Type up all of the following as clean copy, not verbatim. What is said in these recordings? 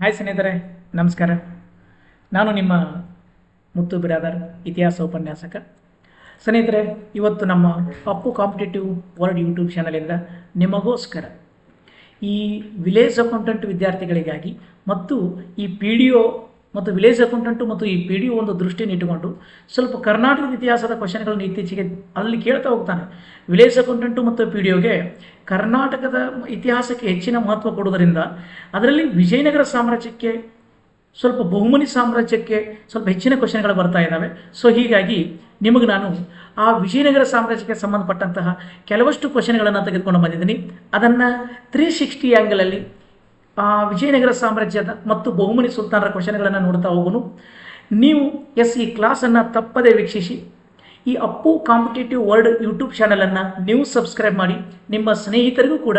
Hi ಸ್ನೇಹಿತರೆ, ನಮಸ್ಕಾರ. ನಾನು ನಿಮ್ಮ ಮುತ್ತು ಬಿರಾದರ್, ಇತಿಹಾಸ ಉಪನ್ಯಾಸಕ. ಸ್ನೇಹಿತರೆ, ಇವತ್ತು ನಮ್ಮ ಅಪ್ಪು ಕಾಂಪಿಟೇಟಿವ್ ವರ್ಲ್ಡ್ ಯೂಟ್ಯೂಬ್ ಚಾನಲಿಂದ ನಿಮಗೋಸ್ಕರ ಈ ವಿಲೇಜ್ ಅಕೌಂಟೆಂಟ್ ವಿದ್ಯಾರ್ಥಿಗಳಿಗಾಗಿ ಮತ್ತು ಈ ಪಿ ಡಿ ಒ ಮತ್ತು ವಿಲೇಜ್ ಅಕೌಂಟೆಂಟು ಮತ್ತು ಈ ಪಿ ಡಿ ಒ ಒಂದು ದೃಷ್ಟಿಯನ್ನು ಇಟ್ಟುಕೊಂಡು ಸ್ವಲ್ಪ ಕರ್ನಾಟಕದ ಇತಿಹಾಸದ ಕ್ವಶನ್ಗಳನ್ನು ಇತ್ತೀಚೆಗೆ ಅಲ್ಲಿ ಕೇಳ್ತಾ ಹೋಗ್ತಾನೆ. ವಿಲೇಜ್ ಅಕೌಂಟೆಂಟು ಮತ್ತು ಪಿ ಡಿ ಒಗೆ ಕರ್ನಾಟಕದ ಇತಿಹಾಸಕ್ಕೆ ಹೆಚ್ಚಿನ ಮಹತ್ವ ಕೊಡುವುದರಿಂದ ಅದರಲ್ಲಿ ವಿಜಯನಗರ ಸಾಮ್ರಾಜ್ಯಕ್ಕೆ ಸ್ವಲ್ಪ ಬಹುಮನಿ ಸಾಮ್ರಾಜ್ಯಕ್ಕೆ ಸ್ವಲ್ಪ ಹೆಚ್ಚಿನ ಕ್ವಶನ್ಗಳು ಬರ್ತಾ ಇದ್ದಾವೆ. ಸೊ ಹೀಗಾಗಿ ನಿಮಗೆ ನಾನು ಆ ವಿಜಯನಗರ ಸಾಮ್ರಾಜ್ಯಕ್ಕೆ ಸಂಬಂಧಪಟ್ಟಂತಹ ಕೆಲವಷ್ಟು ಕ್ವಶನ್ಗಳನ್ನು ತೆಗೆದುಕೊಂಡು ಬಂದಿದ್ದೀನಿ. ಅದನ್ನು 360 ಆ್ಯಂಗಲಲ್ಲಿ ಆ ವಿಜಯನಗರ ಸಾಮ್ರಾಜ್ಯದ ಮತ್ತು ಬಹುಮನಿ ಸುಲ್ತಾನರ ಕ್ವಶನ್ಗಳನ್ನು ನೋಡ್ತಾ ಹೋಗೋನು. ನೀವು ಈ ಕ್ಲಾಸನ್ನು ತಪ್ಪದೇ ವೀಕ್ಷಿಸಿ ಈ ಅಪ್ಪು ಕಾಂಪಿಟೇಟಿವ್ ವರ್ಲ್ಡ್ ಯೂಟ್ಯೂಬ್ ಚಾನಲನ್ನು ನೀವು ಸಬ್ಸ್ಕ್ರೈಬ್ ಮಾಡಿ, ನಿಮ್ಮ ಸ್ನೇಹಿತರಿಗೂ ಕೂಡ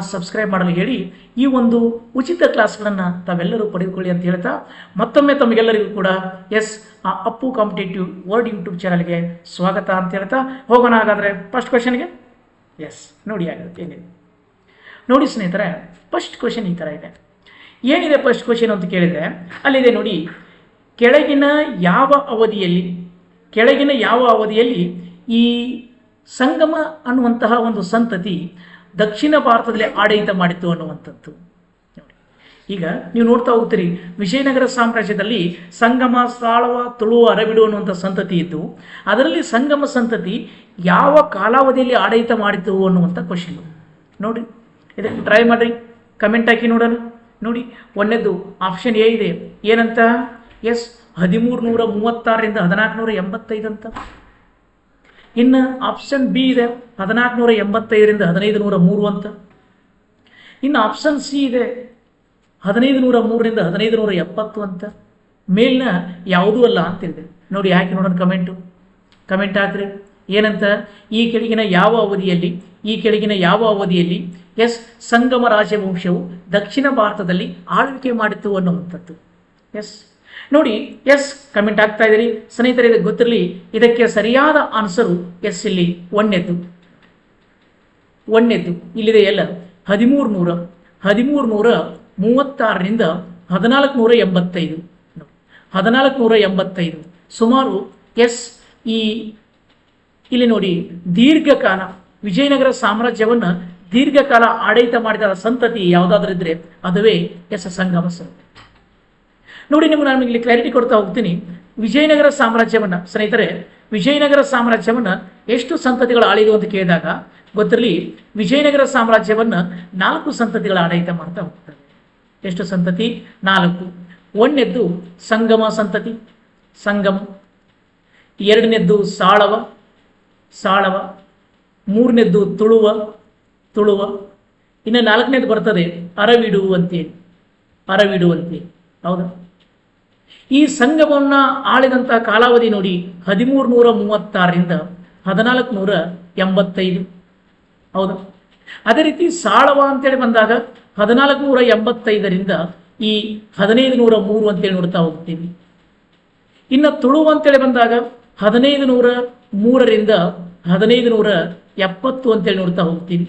ಸಬ್ಸ್ಕ್ರೈಬ್ ಮಾಡಲು ಹೇಳಿ ಈ ಒಂದು ಉಚಿತ ಕ್ಲಾಸ್ಗಳನ್ನು ತಾವೆಲ್ಲರೂ ಪಡೆದುಕೊಳ್ಳಿ ಅಂತ ಹೇಳ್ತಾ ಮತ್ತೊಮ್ಮೆ ತಮಗೆಲ್ಲರಿಗೂ ಕೂಡ ಅಪ್ಪು ಕಾಂಪಿಟೇಟಿವ್ ವರ್ಲ್ಡ್ ಯೂಟ್ಯೂಬ್ ಚಾನಲ್ಗೆ ಸ್ವಾಗತ ಅಂತ ಹೇಳ್ತಾ ಹೋಗೋಣ. ಹಾಗಾದರೆ ಫಸ್ಟ್ ಕ್ವಶನ್ಗೆ ನೋಡಿ ಆಗುತ್ತೆ ಏನಿದೆ ನೋಡಿ ಸ್ನೇಹಿತರೆ. ಫಸ್ಟ್ ಕ್ವಶನ್ ಈ ಥರ ಇದೆ. ಏನಿದೆ ಫಸ್ಟ್ ಕ್ವಶನ್ ಅಂತ ಕೇಳಿದರೆ ಅಲ್ಲಿದೆ ನೋಡಿ, ಕೆಳಗಿನ ಯಾವ ಅವಧಿಯಲ್ಲಿ ಈ ಸಂಗಮ ಅನ್ನುವಂತಹ ಒಂದು ಸಂತತಿ ದಕ್ಷಿಣ ಭಾರತದಲ್ಲಿ ಆಡಳಿತ ಮಾಡಿತ್ತು ಅನ್ನುವಂಥದ್ದು. ನೋಡಿ, ಈಗ ನೀವು ನೋಡ್ತಾ ಹೋಗ್ತೀರಿ, ವಿಜಯನಗರ ಸಾಮ್ರಾಜ್ಯದಲ್ಲಿ ಸಂಗಮ, ಸಾಳವ, ತುಳುವ, ಅರವಿಡು ಅನ್ನುವಂಥ ಸಂತತಿ ಇದ್ದು ಅದರಲ್ಲಿ ಸಂಗಮ ಸಂತತಿ ಯಾವ ಕಾಲಾವಧಿಯಲ್ಲಿ ಆಡಳಿತ ಮಾಡಿತ್ತು ಅನ್ನುವಂಥ ಕ್ವಶನ್. ನೋಡಿ, ಇದಕ್ಕೆ ಟ್ರೈ ಮಾಡಿರಿ, ಕಮೆಂಟ್ ಹಾಕಿ ನೋಡೋಣ. ನೋಡಿ, ಒಂದನೇದು ಆಪ್ಷನ್ ಎ ಇದೆ, ಏನಂತ 1336ರಿಂದ 1485 ಅಂತ. ಇನ್ನು ಆಪ್ಷನ್ ಬಿ ಇದೆ 1485ರಿಂದ 1503 ಅಂತ. ಇನ್ನು ಆಪ್ಷನ್ ಸಿ ಇದೆ 1503ರಿಂದ 1570 ಅಂತ. ಮೇಲಿನ ಯಾವುದೂ ಅಲ್ಲ ಅಂತಿದೆ. ನೋಡಿ, ಹಾಕಿ ನೋಡೋಣ, ಕಮೆಂಟ್ ಹಾಕ್ರಿ. ಏನಂತ, ಈ ಕೆಳಗಿನ ಯಾವ ಅವಧಿಯಲ್ಲಿ ಸಂಗಮ ರಾಜವಂಶವು ದಕ್ಷಿಣ ಭಾರತದಲ್ಲಿ ಆಳ್ವಿಕೆ ಮಾಡಿತ್ತು ಅನ್ನುವಂಥದ್ದು. ನೋಡಿ, ಕಮೆಂಟ್ ಆಗ್ತಾ ಇದ್ದೀರಿ ಸ್ನೇಹಿತರೆ. ಇದಕ್ಕೆ ಗೊತ್ತಿರಲಿ, ಇದಕ್ಕೆ ಸರಿಯಾದ ಆನ್ಸರು ಇಲ್ಲಿ ಒಂದನೇದ್ದು ಇಲ್ಲಿದೆ. ಎಲ್ಲ 1336ರಿಂದ 1485. 1485 ಸುಮಾರು ಇಲ್ಲಿ ನೋಡಿ, ದೀರ್ಘಕಾಲ ವಿಜಯನಗರ ಸಾಮ್ರಾಜ್ಯವನ್ನು ದೀರ್ಘಕಾಲ ಆಡಳಿತ ಮಾಡಿದ ಸಂತತಿ ಯಾವುದಾದ್ರೂ ಇದ್ರೆ ಅದುವೇ ಸಂಗಮ ಸಂತತಿ. ನೋಡಿ, ನಾನು ಇಲ್ಲಿ ಕ್ಲಾರಿಟಿ ಕೊಡ್ತಾ ಹೋಗ್ತೀನಿ. ವಿಜಯನಗರ ಸಾಮ್ರಾಜ್ಯವನ್ನು ಸ್ನೇಹಿತರೆ, ವಿಜಯನಗರ ಸಾಮ್ರಾಜ್ಯವನ್ನು ಎಷ್ಟು ಸಂತತಿಗಳು ಆಳಿದು ಅಂತ ಕೇಳಿದಾಗ ಗೊತ್ತಿರಲಿ, ವಿಜಯನಗರ ಸಾಮ್ರಾಜ್ಯವನ್ನು 4 ಸಂತತಿಗಳ ಆಡಳಿತ ಮಾಡ್ತಾ ಹೋಗ್ತದೆ. ಎಷ್ಟು ಸಂತತಿ? 4. ಒಂದನೇದ್ದು ಸಂಗಮ ಸಂತತಿ, ಎರಡನೇದ್ದು ಸಾಳವ, ಮೂರನೇದ್ದು ತುಳುವ, ಇನ್ನು 4ನೇದು ಬರ್ತದೆ ಅರವಿಡು ಅಂತೇಳಿ. ಹೌದಾ? ಈ ಸಂಗಮವನ್ನು ಆಳಿದಂಥ ಕಾಲಾವಧಿ ನೋಡಿ 1336ರಿಂದ 1485. ಹೌದಾ? ಅದೇ ರೀತಿ ಸಾಳವ ಅಂತೇಳಿ ಬಂದಾಗ 1485ರಿಂದ ಈ 1503 ಅಂತೇಳಿ ನೋಡ್ತಾ ಹೋಗ್ತೀವಿ. ಇನ್ನು ತುಳುವ ಅಂತೇಳಿ ಬಂದಾಗ 1503ರಿಂದ 1570 ಅಂತೇಳಿ ನೋಡ್ತಾ ಹೋಗ್ತೀವಿ.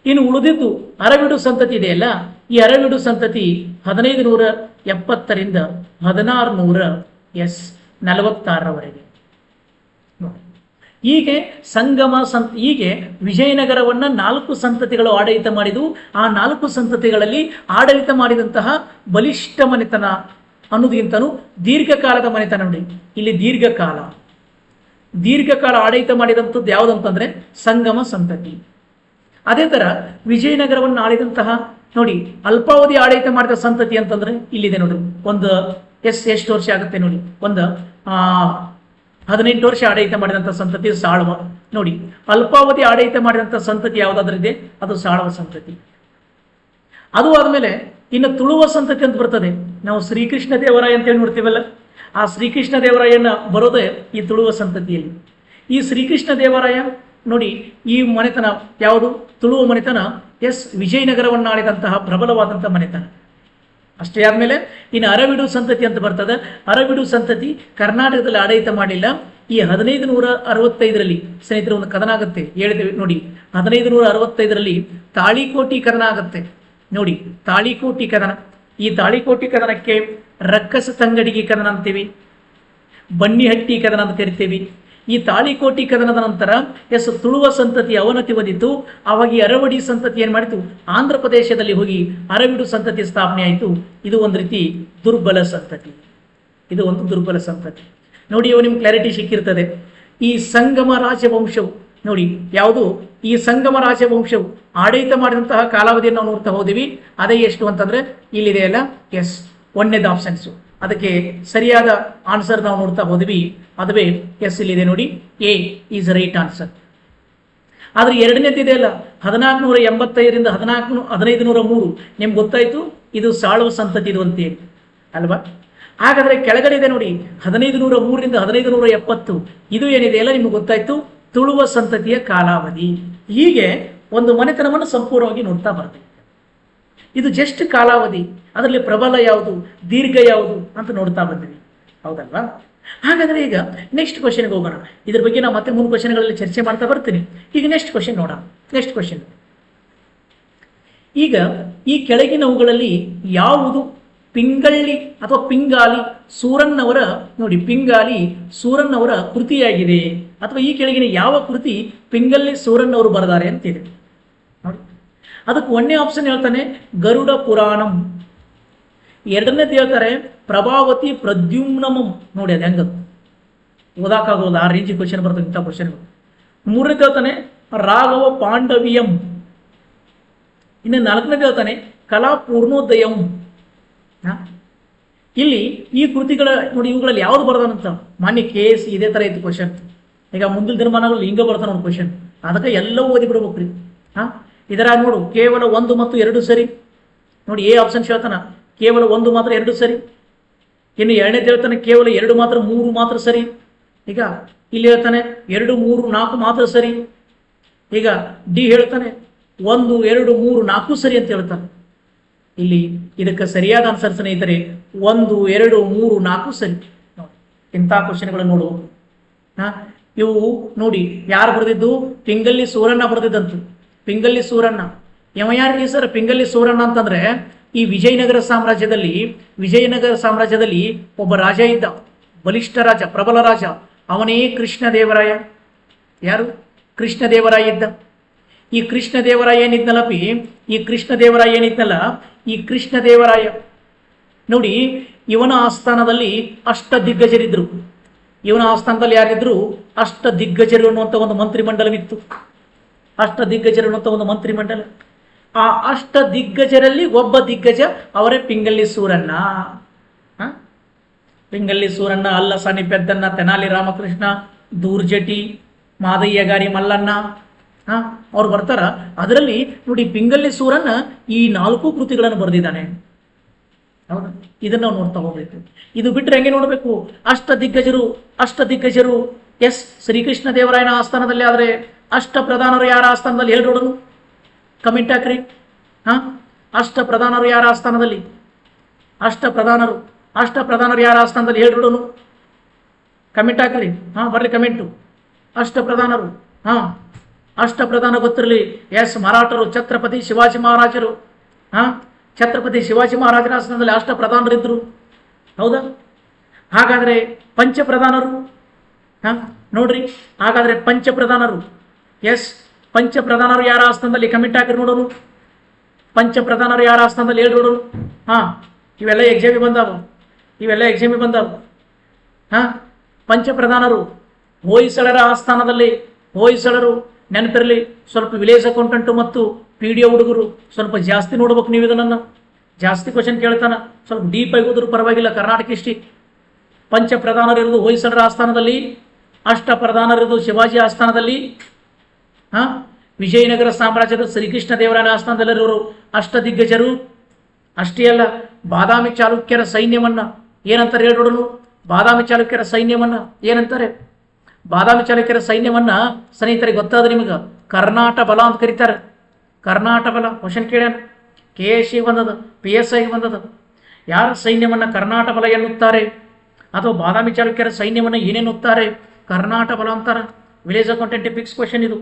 ಇನ್ನು ಉಳಿದಿದ್ದು ಅರವಿಡು ಸಂತತಿ ಇದೆಯಲ್ಲ, ಈ ಅರವಿಡು ಸಂತತಿ 1570ರಿಂದ 1646ರವರೆಗೆ. ಹೀಗೆ ಹೀಗೆ ವಿಜಯನಗರವನ್ನು 4 ಸಂತತಿಗಳು ಆಡಳಿತ ಮಾಡಿದ್ದು. ಆ 4 ಸಂತತಿಗಳಲ್ಲಿ ಆಡಳಿತ ಮಾಡಿದಂತಹ ಬಲಿಷ್ಠ ಮನೆತನ ಅನ್ನೋದಕ್ಕಿಂತನೂ ದೀರ್ಘಕಾಲದ ಮನೆತನ. ನೋಡಿ, ಇಲ್ಲಿ ದೀರ್ಘಕಾಲ ಆಡಳಿತ ಮಾಡಿದಂಥದ್ದು ಯಾವುದಂತಂದ್ರೆ ಸಂಗಮ ಸಂತತಿ. ಅದೇ ಥರ ವಿಜಯನಗರವನ್ನು ಆಳಿದಂತಹ ನೋಡಿ ಅಲ್ಪಾವಧಿ ಆಡಳಿತ ಮಾಡಿದ ಸಂತತಿ ಅಂತಂದ್ರೆ ಇಲ್ಲಿದೆ ನೋಡಿ. ಒಂದು ಎಷ್ಟು ವರ್ಷ ಆಗುತ್ತೆ ನೋಡಿ, ಒಂದು 18 ವರ್ಷ ಆಡಳಿತ ಮಾಡಿದಂಥ ಸಂತತಿ ಸಾಳವ. ನೋಡಿ, ಅಲ್ಪಾವಧಿ ಆಡಳಿತ ಮಾಡಿದಂಥ ಸಂತತಿ ಯಾವುದಾದ್ರೂ ಇದೆ ಅದು ಸಾಳವ ಸಂತತಿ. ಅದು ಆದಮೇಲೆ ಇನ್ನು ತುಳುವ ಸಂತತಿ ಅಂತ ಬರ್ತದೆ. ನಾವು ಶ್ರೀಕೃಷ್ಣ ದೇವರಾಯ ಅಂತೇಳಿ ನೋಡ್ತೀವಲ್ಲ, ಆ ಶ್ರೀಕೃಷ್ಣ ದೇವರಾಯನ ಬರೋದೇ ಈ ತುಳುವ ಸಂತತಿಯಲ್ಲಿ. ಈ ಶ್ರೀಕೃಷ್ಣ ದೇವರಾಯ ನೋಡಿ, ಈ ಮನೆತನ ಯಾವುದು? ತುಳುವ ಮನೆತನ ವಿಜಯನಗರವನ್ನು ಆಳಿದಂತಹ ಪ್ರಬಲವಾದಂಥ ಮನೆತನ. ಅಷ್ಟೇ ಆದಮೇಲೆ ಇನ್ನು ಅರವಿಡು ಸಂತತಿ ಅಂತ ಬರ್ತದೆ. ಅರವಿಡು ಸಂತತಿ ಕರ್ನಾಟಕದಲ್ಲಿ ಆಡಳಿತ ಮಾಡಲಿಲ್ಲ. ಈ 1565ರಲ್ಲಿ ಸ್ನೇಹಿತರೆ ಒಂದು ಕದನ ಆಗುತ್ತೆ, ಹೇಳಿದ್ದೇವೆ ನೋಡಿ. 1565ರಲ್ಲಿ ತಾಳಿಕೋಟಿ ಕದನ ಆಗುತ್ತೆ ನೋಡಿ. ತಾಳಿಕೋಟಿ ಕದನ ಈ ತಾಳಿಕೋಟಿ ಕದನಕ್ಕೆ ರಕ್ಕಸ ತಂಗಡಿಗೆ ಕದನ ಅಂತೀವಿ, ಬನ್ನಿಹಟ್ಟಿ ಕದನ ಅಂತ ಕರಿತೀವಿ. ಈ ತಾಳಿಕೋಟಿ ಕದನದ ನಂತರ ತುಳುವ ಸಂತತಿ ಅವನತಿ ಹೊಂದಿತ್ತು. ಅವಾಗ ಈ ಅರವಡಿ ಸಂತತಿ ಏನ್ ಮಾಡಿತು, ಆಂಧ್ರ ಪ್ರದೇಶದಲ್ಲಿ ಹೋಗಿ ಅರವಿಡು ಸಂತತಿ ಸ್ಥಾಪನೆ ಆಯಿತು. ಇದು ಒಂದು ರೀತಿ ದುರ್ಬಲ ಸಂತತಿ, ಇದು ಒಂದು ದುರ್ಬಲ ಸಂತತಿ. ನೋಡಿ, ಇವು ನಿಮ್ಗೆ ಕ್ಲಾರಿಟಿ ಸಿಕ್ಕಿರ್ತದೆ. ಈ ಸಂಗಮ ರಾಜವಂಶವು ನೋಡಿ ಯಾವುದು, ಈ ಸಂಗಮ ರಾಜವಂಶವು ಆಡಳಿತ ಮಾಡಿದಂತಹ ಕಾಲಾವಧಿಯನ್ನು ನಾವು ನೋಡ್ತಾ ಹೋದಿವಿ. ಅದೇ ಎಷ್ಟು ಅಂತಂದ್ರೆ ಇಲ್ಲಿದೆಯಲ್ಲ, ಎಸ್, ಒಂದನೇದು ಆಪ್ಷನ್ಸು. ಅದಕ್ಕೆ ಸರಿಯಾದ ಆನ್ಸರ್ ನಾವು ನೋಡ್ತಾ ಹೋದ್ವಿ, ಅದುವೇ ಎಸ್ ಇಲ್ಲಿದೆ ನೋಡಿ, ಎ ಈಸ್ ರೈಟ್ ಆನ್ಸರ್. ಆದ್ರೆ ಎರಡನೇದಿದೆ ಅಲ್ಲ, 1485ರಿಂದ 1503, ನಿಮ್ಗೆ ಗೊತ್ತಾಯ್ತು ಇದು ಸಾಳುವ ಸಂತತಿ ಇದು ಅಂತೇಳಿ ಅಲ್ವಾ. ಹಾಗಾದ್ರೆ ಕೆಳಗಡೆ ಇದೆ ನೋಡಿ 1503ರಿಂದ 1570, ಇದು ಏನಿದೆ ಅಲ್ಲ ನಿಮ್ಗೆ ಗೊತ್ತಾಯ್ತು ತುಳುವ ಸಂತತಿಯ ಕಾಲಾವಧಿ. ಹೀಗೆ ಒಂದು ಮನೆತನವನ್ನು ಸಂಪೂರ್ಣವಾಗಿ ನೋಡ್ತಾ ಬರ್ತೀವಿ. ಇದು ಜಸ್ಟ್ ಕಾಲಾವಧಿ, ಅದರಲ್ಲಿ ಪ್ರಬಲ ಯಾವುದು, ದೀರ್ಘ ಯಾವುದು ಅಂತ ನೋಡ್ತಾ ಬಂದ್ವಿ, ಹೌದಲ್ವಾ. ಹಾಗಾದ್ರೆ ಈಗ ನೆಕ್ಸ್ಟ್ ಕ್ವಶನ್ಗೆ ಹೋಗೋಣ. ಇದ್ರ ಬಗ್ಗೆ ನಾವು ಮತ್ತೆ 3 ಕ್ವಶನ್ಗಳಲ್ಲಿ ಚರ್ಚೆ ಮಾಡ್ತಾ ಬರ್ತೀನಿ. ಈಗ ನೆಕ್ಸ್ಟ್ ಕ್ವಶನ್ ನೋಡೋಣ. ನೆಕ್ಸ್ಟ್ ಕ್ವಶನ್, ಈಗ ಈ ಕೆಳಗಿನವುಗಳಲ್ಲಿ ಯಾವುದು ಪಿಂಗಳ್ಳಿ ಅಥವಾ ಪಿಂಗಾಲಿ ಸೂರನ್ನವರ ನೋಡಿ, ಪಿಂಗಾಲಿ ಸೂರನ್ನವರ ಕೃತಿಯಾಗಿದೆ, ಅಥವಾ ಈ ಕೆಳಗಿನ ಯಾವ ಕೃತಿ ಪಿಂಗಳ್ಳಿ ಸೂರನ್ನವರು ಬರೆದಾರೆ ಅಂತಿದೆ ನೋಡಿ. ಅದಕ್ಕೆ ಒಂದನೇ ಆಪ್ಷನ್ ಹೇಳ್ತಾನೆ ಗರುಡ ಪುರಾಣಂ, ಎರಡನೇದು ಹೇಳ್ತಾರೆ ಪ್ರಭಾವತಿ ಪ್ರದ್ಯುಮ್ನಮಂ. ನೋಡಿ ಅದು ಹೆಂಗದು ಓದಾಕಾಗೋದು, ಆ ರೇಂಜ್ ಕ್ವಶನ್ ಬರ್ತದೆ ಇಂಥ ಕ್ವಶನ್ಗಳು. ಮೂರನೇದು ಹೇಳ್ತಾನೆ ರಾಘವ ಪಾಂಡವಿಯಂ. ಇನ್ನು ನಾಲ್ಕನೇದು ಹೇಳ್ತಾನೆ ಕಲಾ ಪೂರ್ಣೋದಯಂ. ಇಲ್ಲಿ ಈ ಕೃತಿಗಳ ನೋಡಿ, ಇವುಗಳಲ್ಲಿ ಯಾವ್ದು ಬರ್ದಾನಂತ ಮಾನ್ಯ KS ಇದೇ ತರ ಇತ್ತು ಕ್ವಶನ್. ಈಗ ಮುಂದಿನ ದಿನಮಾನಗಳಲ್ಲಿ ಹಿಂಗ ಬರ್ತಾನ ಒಂದು ಕ್ವಶನ್, ಅದಕ್ಕೆ ಎಲ್ಲವೂ ಓದಿ ಬಿಡ್ಬೇಕ್ರಿ. ಇದರ ನೋಡು ಕೇವಲ 1 ಮತ್ತು 2 ಸರಿ ನೋಡಿ. ಎ ಆಪ್ಷನ್ ಹೇಳ್ತಾನ ಕೇವಲ 1 ಮಾತ್ರ 2 ಸರಿ. ಇನ್ನು ಎರಡನೇದು ಹೇಳ್ತಾನೆ ಕೇವಲ 2 ಮಾತ್ರ 3 ಮಾತ್ರ ಸರಿ. ಈಗ ಇಲ್ಲಿ ಹೇಳ್ತಾನೆ 2, 3, 4 ಮಾತ್ರ ಸರಿ. ಈಗ ಡಿ ಹೇಳ್ತಾನೆ 1, 2, 3, 4 ಸರಿ ಅಂತ ಹೇಳ್ತಾನೆ. ಇಲ್ಲಿ ಇದಕ್ಕೆ ಸರಿಯಾದ ಆನ್ಸರ್ ಸ್ನೇಹಿತರೆ 1, 2, 3, 4 ಸರಿ. ನೋಡಿ ಇಂಥ ಕ್ವಶನ್ಗಳನ್ನು ನೋಡುವುದು. ಇವು ನೋಡಿ ಯಾರು ಬರೆದಿದ್ದು, ಪಿಂಗಳ್ಳಿ ಸೂರಣ್ಣ ಬರೆದಿದ್ದಂತು. ಪಿಂಗಳ್ಳಿ ಸೂರಣ್ಣ ಯಾರಿಗೆ ಸರ್ ಪಿಂಗಳ್ಳಿ ಸೂರಣ್ಣ ಅಂತಂದ್ರೆ, ಈ ವಿಜಯನಗರ ಸಾಮ್ರಾಜ್ಯದಲ್ಲಿ ಒಬ್ಬ ರಾಜ ಇದ್ದ, ಬಲಿಷ್ಠ ರಾಜ, ಪ್ರಬಲ ರಾಜ. ಅವನೇ ಕೃಷ್ಣದೇವರಾಯ. ಯಾರು? ಕೃಷ್ಣದೇವರಾಯ ಇದ್ದ. ಈ ಕೃಷ್ಣದೇವರಾಯ ಏನಿದ್ನಲ್ಲಪಿ, ಈ ಕೃಷ್ಣದೇವರಾಯ ನೋಡಿ, ಇವನ ಆಸ್ಥಾನದಲ್ಲಿ ಅಷ್ಟ ದಿಗ್ಗಜರಿದ್ರು. ಇವನ ಆಸ್ಥಾನದಲ್ಲಿ ಯಾರಿದ್ರು? ಅಷ್ಟ ದಿಗ್ಗಜರು ಅನ್ನುವಂಥ ಒಂದು ಮಂತ್ರಿಮಂಡಲವಿತ್ತು. ಅಷ್ಟ ದಿಗ್ಗಜರು ಅನ್ನುವಂಥ ಒಂದು ಮಂತ್ರಿಮಂಡಲ. ಆ ಅಷ್ಟ ದಿಗ್ಗಜರಲ್ಲಿ ಒಬ್ಬ ದಿಗ್ಗಜ ಅವರೇ ಪಿಂಗಳ್ಳಿ ಸೂರಣ್ಣ. ಪಿಂಗಳ್ಳಿ ಸೂರಣ್ಣ, ಅಲ್ಲಸಾನಿ ಪೆದ್ದಣ್ಣ, ತೆನಾಲಿ ರಾಮಕೃಷ್ಣ, ದೂರ್ಜಟಿ, ಮಾದಯ್ಯಗಾರಿ ಮಲ್ಲಣ್ಣ ಅವ್ರು ಬರ್ತಾರ. ಅದರಲ್ಲಿ ನೋಡಿ ಪಿಂಗಳ್ಳಿ ಸೂರಣ್ಣ ಈ 4 ಕೃತಿಗಳನ್ನು ಬರೆದಿದ್ದಾನೆ. ಹೌದಾ, ಇದನ್ನ ನಾವು ನೋಡ್ತಾ ಹೋಗ್ಬೇಕು. ಇದು ಬಿಟ್ಟರೆ ಹೆಂಗೆ ನೋಡ್ಬೇಕು, ಅಷ್ಟ ದಿಗ್ಗಜರು ಎಸ್ ಶ್ರೀಕೃಷ್ಣ ದೇವರಾಯನ ಆಸ್ಥಾನದಲ್ಲಿ. ಆದರೆ ಅಷ್ಟ ಪ್ರಧಾನರು ಯಾರ ಆಸ್ಥಾನದಲ್ಲಿ ಹೇಳಿ ನೋಡೋಣ, ಕಮೆಂಟ್ ಹಾಕ್ರಿ. ಅಷ್ಟ ಪ್ರಧಾನರು ಯಾರ ಆಸ್ಥಾನದಲ್ಲಿ? ಅಷ್ಟ ಪ್ರಧಾನರು ಯಾರ ಆಸ್ಥಾನದಲ್ಲಿ ಹೇಳಿ ನೋಡೋಣ, ಕಮೆಂಟ್ ಹಾಕ್ರಿ. ಬರ್ಲಿ ಕಮೆಂಟು. ಅಷ್ಟ ಪ್ರಧಾನ ಗೊತ್ತಿರಲಿ. ಎಸ್ ಮರಾಠರು, ಛತ್ರಪತಿ ಶಿವಾಜಿ ಮಹಾರಾಜರು. ಛತ್ರಪತಿ ಶಿವಾಜಿ ಮಹಾರಾಜರ ಆಸ್ಥಾನದಲ್ಲಿ ಅಷ್ಟ ಪ್ರಧಾನರಿದ್ರು, ಹೌದಾ. ಹಾಗಾದ್ರೆ ಪಂಚಪ್ರಧಾನರು ನೋಡ್ರಿ. ಹಾಗಾದ್ರೆ ಪಂಚಪ್ರಧಾನರು ಎಸ್ ಪಂಚಪ್ರಧಾನರು ಯಾರ ಆಸ್ಥಾನದಲ್ಲಿ? ಕಮೆಂಟ್ ಹಾಕಿ ನೋಡೋನು. ಪಂಚಪ್ರಧಾನರು ಯಾರ ಆಸ್ಥಾನದಲ್ಲಿ ಹೇಳಿ ನೋಡೋನು. ಇವೆಲ್ಲ ಎಕ್ಸಾಮಿಗೆ ಬಂದಾವ. ಪಂಚಪ್ರಧಾನರು ಹೊಯ್ಸಳರ ಆಸ್ಥಾನದಲ್ಲಿ. ಹೊಯ್ಸಳರು ನೆನಪಿರಲಿ, ಸ್ವಲ್ಪ ವಿಲೇಜ್ ಅಕೌಂಟೆಂಟು ಮತ್ತು PDO ಹುಡುಗರು ಸ್ವಲ್ಪ ಜಾಸ್ತಿ ನೋಡ್ಬೇಕು ನೀವು. ಇದನ್ನ ಜಾಸ್ತಿ ಕ್ವಶನ್ ಕೇಳ್ತಾನ, ಸ್ವಲ್ಪ ಡೀಪ್ ಆಗಿ ಹೋದ್ರು ಪರವಾಗಿಲ್ಲ. ಕರ್ನಾಟಕ ಹಿಸ್ಟ್ರಿ. ಪಂಚಪ್ರಧಾನರಿರುವುದು ಹೊಯ್ಸಳರ ಆಸ್ಥಾನದಲ್ಲಿ, ಅಷ್ಟ ಪ್ರಧಾನರಿರುವುದು ಶಿವಾಜಿ ಆಸ್ಥಾನದಲ್ಲಿ. ವಿಜಯನಗರ ಸಾಮ್ರಾಜ್ಯದ ಶ್ರೀಕೃಷ್ಣ ದೇವರಾಯನ ಆಸ್ಥಾನದಲ್ಲಿರೋರು ಅಷ್ಟ ದಿಗ್ಗಜರು. ಅಷ್ಟೇ ಅಲ್ಲ, ಬಾದಾಮಿ ಚಾಲುಕ್ಯರ ಸೈನ್ಯವನ್ನ ಏನಂತಾರೆ ಹೇಳೋಣ. ಬಾದಾಮಿ ಚಾಲುಕ್ಯರ ಸೈನ್ಯವನ್ನ ಸ್ನೇಹಿತರಿಗೆ ಗೊತ್ತಾದ್ರೆ ನಿಮಗೆ ಕರ್ನಾಟ ಬಲ ಅಂತ ಕರೀತಾರೆ. ಕರ್ನಾಟ ಬಲ ಕ್ವಶನ್ ಕೇಳ್ಯಾನ, KSI ಬಂದದ, PSI ಬಂದದ. ಯಾರ ಸೈನ್ಯವನ್ನ ಕರ್ನಾಟ ಬಲ ಎನ್ನುತ್ತಾರೆ, ಅಥವಾ ಬಾದಾಮಿ ಚಾಲುಕ್ಯರ ಸೈನ್ಯವನ್ನ ಏನೇನುತ್ತಾರೆ? ಕರ್ನಾಟ ಬಲ ಅಂತಾರ. ವಿಲೇಜ್ ಅಕೌಂಟೆಂಟ್ ಫಿಕ್ಸ್ ಕ್ವಶನ್ ಇದು.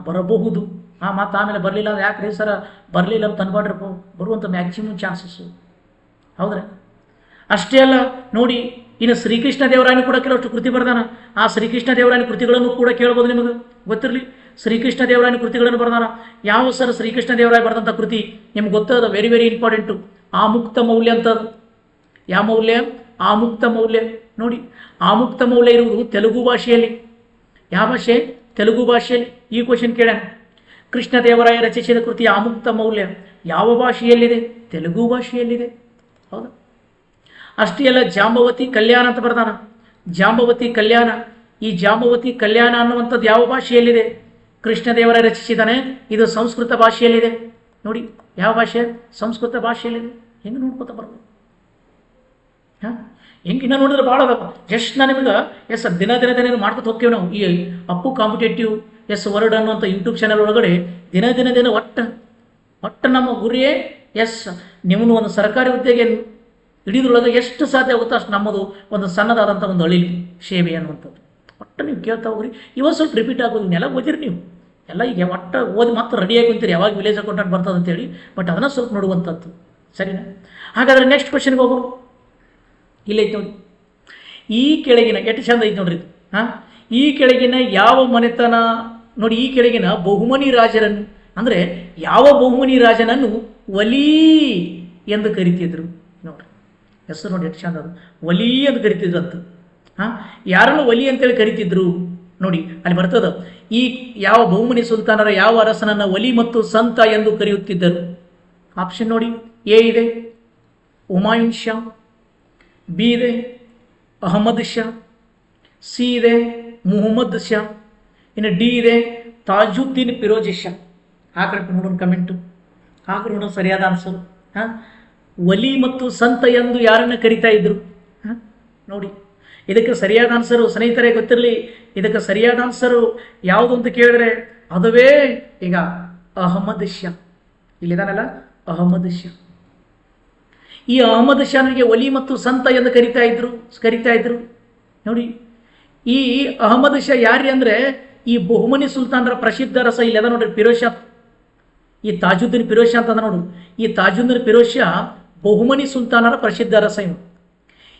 ಬರಬಹುದು. ಮತ್ತು ಆಮೇಲೆ ಬರಲಿಲ್ಲ ಅಂದ್ರೆ ಯಾಕೆ ರೀ ಸರ ಬರಲಿಲ್ಲ ಅಂತ ಅನ್ಕೊಂಡ್ರಪ್ಪ, ಬರುವಂಥ ಮ್ಯಾಕ್ಸಿಮಮ್ ಚಾನ್ಸಸ್ಸು. ಹೌದ್ರಾ? ಅಷ್ಟೇ ಅಲ್ಲ ನೋಡಿ, ಇನ್ನು ಶ್ರೀಕೃಷ್ಣ ದೇವರಾಯನು ಕೂಡ ಕೆಲವಷ್ಟು ಕೃತಿ ಬರ್ದಾನ. ಆ ಶ್ರೀಕೃಷ್ಣ ದೇವರಾಯನ ಕೃತಿಗಳನ್ನು ಕೂಡ ಕೇಳ್ಬೋದು, ನಿಮಗೆ ಗೊತ್ತಿರಲಿ. ಶ್ರೀಕೃಷ್ಣ ದೇವರಾಯನ ಕೃತಿಗಳನ್ನು ಬರ್ದಾನ. ಯಾವ ಸರ್ ಶ್ರೀಕೃಷ್ಣ ದೇವರಾಯ ಬರೆದಂಥ ಕೃತಿ ನಿಮ್ಗೆ ಗೊತ್ತದ? Very very important. ಆಮುಕ್ತ ಮೌಲ್ಯ ಅಂತದ್ದು. ಯಾವ ಮೌಲ್ಯ? ಆಮುಕ್ತ ಮೌಲ್ಯ. ನೋಡಿ, ಆಮುಕ್ತ ಮೌಲ್ಯ ಇರುವುದು ತೆಲುಗು ಭಾಷೆಯಲ್ಲಿ. ಯಾವ ಭಾಷೆ? ತೆಲುಗು ಭಾಷೆಯಲ್ಲಿ. ಈ ಕ್ವಶನ್ ಕೇಳೋಣ. ಕೃಷ್ಣದೇವರಾಯ ರಚಿಸಿದ ಕೃತಿ ಆಮುಕ್ತ ಮೌಲ್ಯ ಯಾವ ಭಾಷೆಯಲ್ಲಿದೆ? ತೆಲುಗು ಭಾಷೆಯಲ್ಲಿದೆ. ಹೌದಾ? ಅಷ್ಟೇ ಅಲ್ಲ, ಜಾಂಬವತಿ ಕಲ್ಯಾಣ ಅಂತ ಬರ್ದಾನ. ಜಾಂಬವತಿ ಕಲ್ಯಾಣ. ಈ ಜಾಂಬವತಿ ಕಲ್ಯಾಣ ಅನ್ನುವಂಥದ್ದು ಯಾವ ಭಾಷೆಯಲ್ಲಿದೆ? ಕೃಷ್ಣದೇವರಾಯ ರಚಿಸಿದಾನೆ. ಇದು ಸಂಸ್ಕೃತ ಭಾಷೆಯಲ್ಲಿದೆ. ನೋಡಿ, ಯಾವ ಭಾಷೆ? ಸಂಸ್ಕೃತ ಭಾಷೆಯಲ್ಲಿದೆ. ಹೆಂಗೆ ನೋಡ್ಕೊತ ಬರ್ಬೋದು? ಹಾಂ, ಹೆಂಗಿನ್ನ ನೋಡಿದ್ರೆ ಭಾಳ ಅದ. ಜಸ್ಟ್ ನಾನು ನಿಮಗೆ ದಿನ ದಿನ ದಿನ ಮಾಡ್ಕೊತ ಹೋಗ್ತೇವೆ ನಾವು. ಈ ಅಪ್ಪು ಕಾಂಪಿಟೇಟಿವ್ ವರ್ಡ್ ಅನ್ನುವಂಥ ಯೂಟ್ಯೂಬ್ ಚಾನಲ್ ಒಳಗಡೆ ದಿನ ದಿನ ದಿನ ಒಟ್ಟು ನಮ್ಮ ಗುರಿಯೇ ನಿಮ್ಮನ್ನು ಒಂದು ಸರ್ಕಾರಿ ಹುದ್ದೆಗೆ ಹಿಡಿದ್ರೊಳಗೆ ಎಷ್ಟು ಸಾಧ್ಯ ಆಗುತ್ತೋ ಅಷ್ಟು ನಮ್ಮದು ಒಂದು ಸಣ್ಣದಾದಂಥ ಒಂದು ಅಳಿಲು ಸೇವೆ ಅನ್ನುವಂಥದ್ದು. ಒಟ್ಟು ನೀವು ಕೇಳ್ತಾ ಹೋಗ್ರಿ. ಇವತ್ತು ಸ್ವಲ್ಪ ರಿಪೀಟ್ ಆಗೋದು. ಇನ್ನೆಲ್ಲ ಓದಿರಿ ನೀವು ಎಲ್ಲ. ಈಗ ಒಟ್ಟು ಓದಿ ಮತ್ತೆ ರೆಡಿಯಾಗಿ ಕುಂತೀರಿ, ಯಾವಾಗ ವಿಲೇಜ್ ಅಕೌಂಟೆಂಟ್ ಬರ್ತದೆ ಅಂತೇಳಿ. ಬಟ್ ಅದನ್ನು ಸ್ವಲ್ಪ ನೋಡುವಂಥದ್ದು. ಸರಿನಾ? ಹಾಗಾದರೆ ನೆಕ್ಸ್ಟ್ ಕ್ವಶನ್ಗೆ ಹೋಗೋಣ. ಇಲ್ಲೈತೆ ನೋಡಿ, ಈ ಕೆಳಗಿನ ಎಷ್ಟು ಚಂದ ಐತೆ ನೋಡ್ರಿ. ಹಾಂ, ಈ ಕೆಳಗಿನ ಯಾವ ಮನೆತನ ನೋಡಿ, ಈ ಕೆಳಗಿನ ಬಹುಮನಿ ರಾಜರನ್ನು ಅಂದರೆ ಯಾವ ಬಹುಮನಿ ರಾಜನನ್ನು ವಲಿ ಎಂದು ಕರಿತಿದ್ರು ನೋಡ್ರಿ. ಹೆಸರು ನೋಡಿ ಎಷ್ಟು ಚಂದ ಅದು. ವಲಿ ಎಂದು ಕರಿತಿದ್ರು ಅಂತ. ಹಾಂ, ಯಾರನ್ನು ವಲಿ ಅಂತೇಳಿ ಕರಿತಿದ್ರು ನೋಡಿ, ಅಲ್ಲಿ ಬರ್ತದ. ಈ ಯಾವ ಬಹುಮನಿ ಸುಲ್ತಾನರ ಯಾವ ಅರಸನನ್ನು ವಲಿ ಮತ್ತು ಸಂತ ಎಂದು ಕರೆಯುತ್ತಿದ್ದರು? ಆಪ್ಷನ್ ನೋಡಿ. ಎ ಇದೆ ಹುಮಾಯೂನ್ ಶಾ, ಬಿ ಇದೆ ಅಹಮದ್ ಶಾ, ಸಿ ಇದೆ ಮುಹಮ್ಮದ್ ಶಾ, ಇನ್ನು ಡಿ ಇದೆ ತಾಜುದ್ದೀನ್ ಫಿರೋಜ್ ಶಾ. ಹಾಕ್ರಿ ನೋಡೋಣ ಕಮೆಂಟು, ಹಾಕ್ರಿ ನೋಡೋಣ ಸರಿಯಾದ ಆನ್ಸರು. ಹಾಂ, ವಲಿ ಮತ್ತು ಸಂತ ಎಂದು ಯಾರನ್ನು ಕರಿತಾ ಇದ್ರು? ಹಾಂ, ನೋಡಿ, ಇದಕ್ಕೆ ಸರಿಯಾದ ಆನ್ಸರು ಸ್ನೇಹಿತರೆ ಗೊತ್ತಿರಲಿ. ಇದಕ್ಕೆ ಸರಿಯಾದ ಆನ್ಸರು ಯಾವುದು ಅಂತ ಕೇಳಿದ್ರೆ ಅದುವೇ ಈಗ ಅಹಮದ್ ಶಾ. ಇಲ್ಲಿದಾನಲ್ಲ ಅಹಮದ್ ಶಾ. ಈ ಅಹಮದ್ ಶಾನಿಗೆ ವಲಿ ಮತ್ತು ಸಂತ ಎಂದು ಕರಿತಾ ಇದ್ರು ನೋಡಿ. ಈ ಅಹಮದ್ ಶಾ ಯಾರಿ ಅಂದರೆ ಈ ಬಹುಮನಿ ಸುಲ್ತಾನರ ಪ್ರಸಿದ್ಧ ರಸ ಇಲ್ಲದ ನೋಡ್ರಿ, ಫಿರೋಜ್ ಶಾ. ಈ ತಾಜುದ್ದೀನ್ ಫಿರೋಜ್ ಶಾ ಅಂತ ನೋಡು. ಈ ತಾಜುದ್ದೀನ್ ಫಿರೋಜ್ ಶಾ ಬಹುಮನಿ ಸುಲ್ತಾನರ ಪ್ರಸಿದ್ಧ ರಸ ಇವು.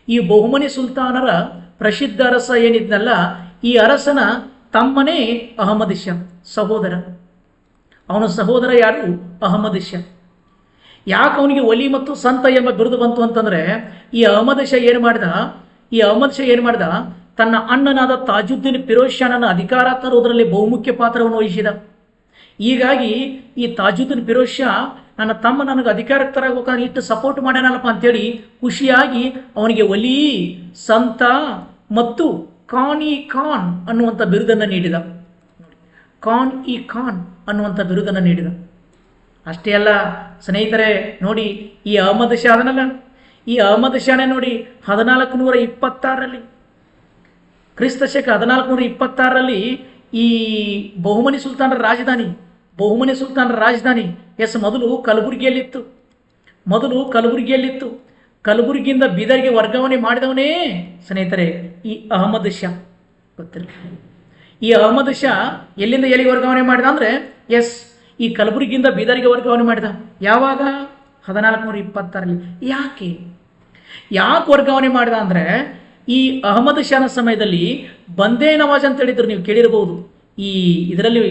ಈ ಬಹುಮನಿ ಸುಲ್ತಾನರ ಪ್ರಸಿದ್ಧ ಅರಸ ಏನಿದ್ನಲ್ಲ, ಈ ಅರಸನ ತಮ್ಮನೇ ಅಹಮದ್ ಶಾ, ಸಹೋದರ. ಅವನ ಸಹೋದರ ಯಾರು? ಅಹಮದ್ ಶಾ. ಯಾಕೆ ಅವನಿಗೆ ವಲಿ ಮತ್ತು ಸಂತ ಎಂಬ ಬಿರುದು ಬಂತು ಅಂತಂದರೆ, ಈ ಅಹಮದ್ ಶಾ ಏನು ಮಾಡ್ದ? ತನ್ನ ಅಣ್ಣನಾದ ತಾಜುದ್ದೀನ್ ಫಿರೋಜ್ ಶಾನನ್ನು ಅಧಿಕಾರ ತರುವುದರಲ್ಲಿ ಬಹುಮುಖ್ಯ ಪಾತ್ರವನ್ನು ವಹಿಸಿದ. ಹೀಗಾಗಿ ಈ ತಾಜುದ್ದೀನ್ ಫಿರೋಜ್ ಶಾ ನನ್ನ ತಮ್ಮ ನನಗೆ ಅಧಿಕಾರಕ್ಕೆ ತರಬೇಕಾದ್ರೆ ಇಷ್ಟು ಸಪೋರ್ಟ್ ಮಾಡ್ಯಾನಲ್ಲಪ್ಪ ಅಂತೇಳಿ ಖುಷಿಯಾಗಿ ಅವನಿಗೆ ವಲಿ, ಸಂತ ಮತ್ತು ಖಾನ್ ಅನ್ನುವಂಥ ಬಿರುದನ್ನು ನೀಡಿದ. ಖಾನ್ ಅನ್ನುವಂಥ ಬಿರುದನ್ನು ನೀಡಿದ. ಅಷ್ಟೇ ಅಲ್ಲ ಸ್ನೇಹಿತರೆ, ನೋಡಿ, ಈ ಅಹಮದ್ ಶಾ ಅದನಲ್ಲ, ಈ ಅಹಮದ್ ಶಾನೇ ನೋಡಿ 1426ರಲ್ಲಿ ಕ್ರಿಸ್ತ ಶಕ 1426ರಲ್ಲಿ ಈ ಬಹುಮನಿ ಸುಲ್ತಾನರ ರಾಜಧಾನಿ ಮೊದಲು ಕಲಬುರಗಿಯಲ್ಲಿತ್ತು. ಕಲಬುರಗಿಯಿಂದ ಬೀದರ್ಗೆ ವರ್ಗಾವಣೆ ಮಾಡಿದವನೇ ಸ್ನೇಹಿತರೆ ಈ ಅಹಮದ್ ಶಾ. ಗೊತ್ತಿಲ್ಲ. ಈ ಅಹಮದ್ ಶಾ ಎಲ್ಲಿಂದ ಎಲ್ಲಿಗೆ ವರ್ಗಾವಣೆ ಮಾಡಿದ ಅಂದರೆ ಈ ಕಲಬುರಗಿಯಿಂದ ಬೀದರ್ಗೆ ವರ್ಗಾವಣೆ ಮಾಡಿದ. ಯಾವಾಗ? 1426ರಲ್ಲಿ. ಯಾಕೆ ವರ್ಗಾವಣೆ ಮಾಡಿದ ಅಂದರೆ, ಈ ಅಹಮದ್ ಶಾನ ಸಮಯದಲ್ಲಿ ಬಂದೇ ನವಾಜ್ ಅಂತ ಹೇಳಿದ್ರು, ನೀವು ಕೇಳಿರಬಹುದು. ಈ ಇದರಲ್ಲಿ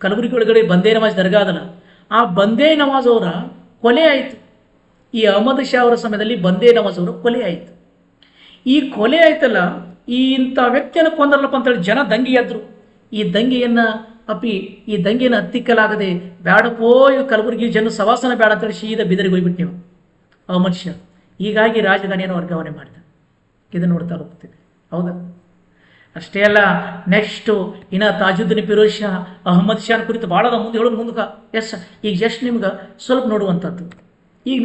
ಕಲಬುರಗಿ ಒಳಗಡೆ ಬಂದೇ ನವಾಜ್ ದರ್ಗಾ ಅದಲ್ಲ, ಆ ಬಂದೇ ನವಾಜ್ ಅವರ ಕೊಲೆ ಆಯಿತು. ಈ ಅಹಮದ್ ಶಾ ಅವರ ಸಮಯದಲ್ಲಿ ಬಂದೇ ನವಾಜ್ ಅವರ ಕೊಲೆ ಆಯಿತು. ಈ ಕೊಲೆ ಆಯ್ತಲ್ಲ, ಇಂಥ ವ್ಯಕ್ತಿಯನ್ನು ಕೊಂದರಲ್ಲಪ್ಪ ಅಂತೇಳಿ ಜನ ದಂಗೆ ಎದ್ರು. ಈ ದಂಗೆಯನ್ನು ಹತ್ತಿಕ್ಕಲಾಗದೆ ಬೇಡಪ್ಪೋ ಇವು ಕಲಬುರಗಿ ಜನ ಸವಾಸನ ಬೇಡ ಅಂತೇಳಿ ಸೀದಾ ಬಿದರಿಗೆ ಹೋಗ್ಬಿಟ್ಟು ನೀವು ಅಹಮದ್ ಶಾ. ಹೀಗಾಗಿ ರಾಜಧಾನಿಯನ್ನು ವರ್ಗಾವಣೆ ಮಾಡಿದ. ಇದನ್ನು ನೋಡ್ತಾ ಹೋಗ್ತೀವಿ. ಹೌದಾ? ಅಷ್ಟೇ ಅಲ್ಲ, ನೆಕ್ಸ್ಟು ಇನ್ನು ತಾಜುದ್ದೀನ್ ಫಿರೋಜ್ ಶಾ, ಅಹಮದ್ ಶಾನ್ ಕುರಿತು ಭಾಳ ಮುಂದೆ ಹೇಳೋದು ಮುಂದಕ್ಕೆ. ಈಗ ಜಸ್ಟ್ ನಿಮ್ಗೆ ಸ್ವಲ್ಪ ನೋಡುವಂಥದ್ದು. ಈಗ